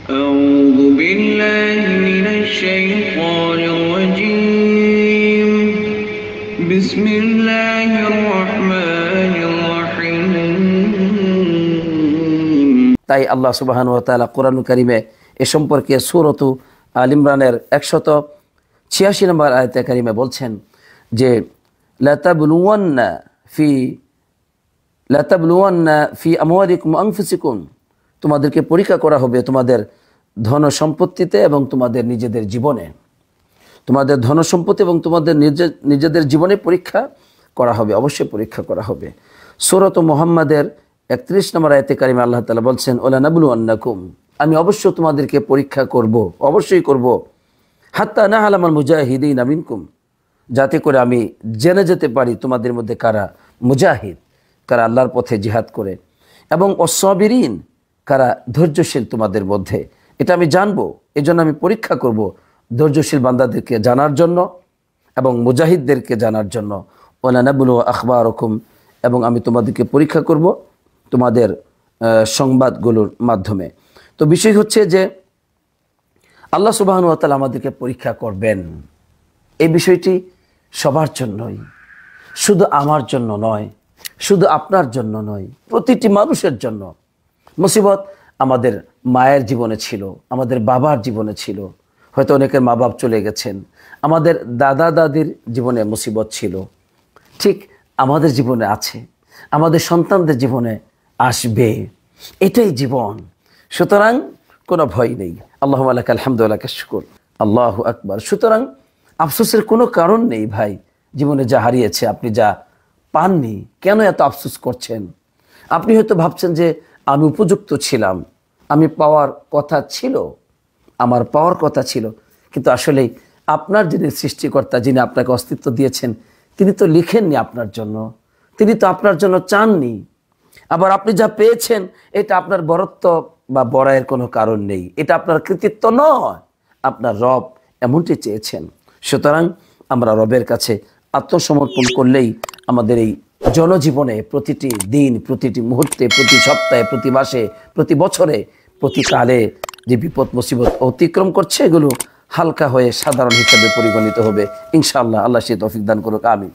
أعوذ بالله من الشيطان الرجيم بسم الله الرحمن الرحيم তাই আল্লাহ সুবহানাহু ওয়া তাআলা কোরআনুল কারীমে এ সম্পর্কে সূরাত আল ইমরানের 186 নম্বর আয়াতে কারীমে বলছেন যে লাতাবলুওয়ান্না ফি আমওয়ালিকুম ওয়া আনফুসিকুম, তোমাদেরকে পরীক্ষা করা হবে তোমাদের ধন সম্পত্তিতে এবং তোমাদের নিজেদের জীবনে। তোমাদের ধন সম্পত্তি এবং তোমাদের নিজেদের জীবনে পরীক্ষা করা হবে, অবশ্যই পরীক্ষা করা হবে। সূরাত মুহাম্মাদের 31 নম্বর আয়াতে কারিমে আল্লাহ তাআলা বলছেন ওয়ালা নাবলুওয়ান্নাকুম, আমি অবশ্যই তোমাদেরকে পরীক্ষা করব, অবশ্যই করব। হাত্তা না'লামাল মুজাহিদিনা মিনকুম, যাতে করে আমি জেনে যেতে পারি তোমাদের মধ্যে কারা মুজাহিদ, কারা আল্লাহর পথে জিহাদ করে, এবং অসবিরিন, কারা ধৈর্যশীল তোমাদের মধ্যে, এটা আমি জানবো। এজন্য আমি পরীক্ষা করব ধৈর্যশীল বান্দাদেরকে জানার জন্য এবং মুজাহিদদেরকে জানার জন্য। ওয়ালা নাবলু আখবারকুম, এবং আমি তোমাদেরকে পরীক্ষা করব তোমাদের সংবাদগুলোর মাধ্যমে। তো বিষয় হচ্ছে যে আল্লাহ সুবহানাহু ওয়া তাআলা আমাদেরকে পরীক্ষা করবেন, এই বিষয়টি সবার জন্যই, শুধু আমার জন্য নয়, শুধু আপনার জন্য নয়, প্রতিটি মানুষের জন্য। মুসিবত আমাদের মায়ের জীবনে ছিল, আমাদের বাবার জীবনে ছিল, হয়তো অনেকের মা বাপ চলে গেছেন, আমাদের দাদা দাদির জীবনে মুসিবত ছিল, ঠিক আমাদের জীবনে আছে, আমাদের সন্তানদের জীবনে আসবে, এটাই জীবন। সুতরাং কোনো ভয় নেই। আল্লাহুম্মা লাকাল হামদু ওয়া লাকাশ শুকর, আল্লাহু আকবার। সুতরাং আফসোসের কোনো কারণ নেই ভাই। জীবনে যা হারিয়েছে, আপনি যা পাননি, কেন এত আফসোস করছেন? আপনি হয়তো ভাবছেন যে আমি উপযুক্ত ছিলাম, আমি পাওয়ার কথা ছিল, আমার পাওয়ার কথা ছিল, কিন্তু আসলে আপনার যিনি সৃষ্টিকর্তা, যিনি আপনাকে অস্তিত্ব দিয়েছেন, তিনি তো লিখেননি আপনার জন্য, তিনি তো আপনার জন্য চাননি। আবার আপনি যা পেয়েছেন, এটা আপনার বরত্ব বা বড়াইয়ের কোনো কারণ নেই, এটা আপনার কৃতিত্ব নয়, আপনার রব এমনটি চেয়েছেন। সুতরাং আমরা রবের কাছে আত্মসমর্পণ করলেই আমাদের এই জনজীবনে প্রতিটি দিন, প্রতিটি মুহূর্তে, প্রতি সপ্তাহে, প্রতি মাসে, প্রতি বছরে, প্রতি কালে যে বিপদ মুসিবত অতিক্রম করছে, এগুলো হালকা হয়ে সাধারণ হিসাবে পরিগণিত হবে ইনশাআল্লাহ। আল্লাহ সে তৌফিক দান করুক, আমিন।